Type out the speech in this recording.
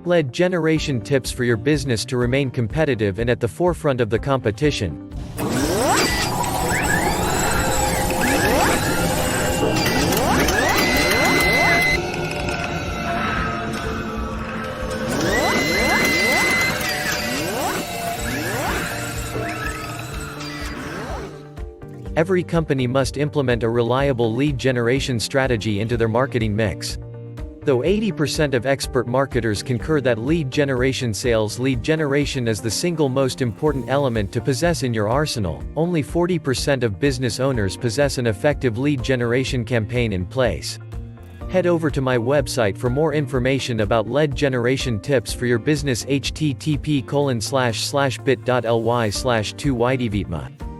Lead generation tips for your business to remain competitive and at the forefront of the competition. Every company must implement a reliable lead generation strategy into their marketing mix. Though 80% of expert marketers concur that lead generation is the single most important element to possess in your arsenal, only 40% of business owners possess an effective lead generation campaign in place. Head over to my website for more information about lead generation tips for your business. http://bit.ly/2ydvitma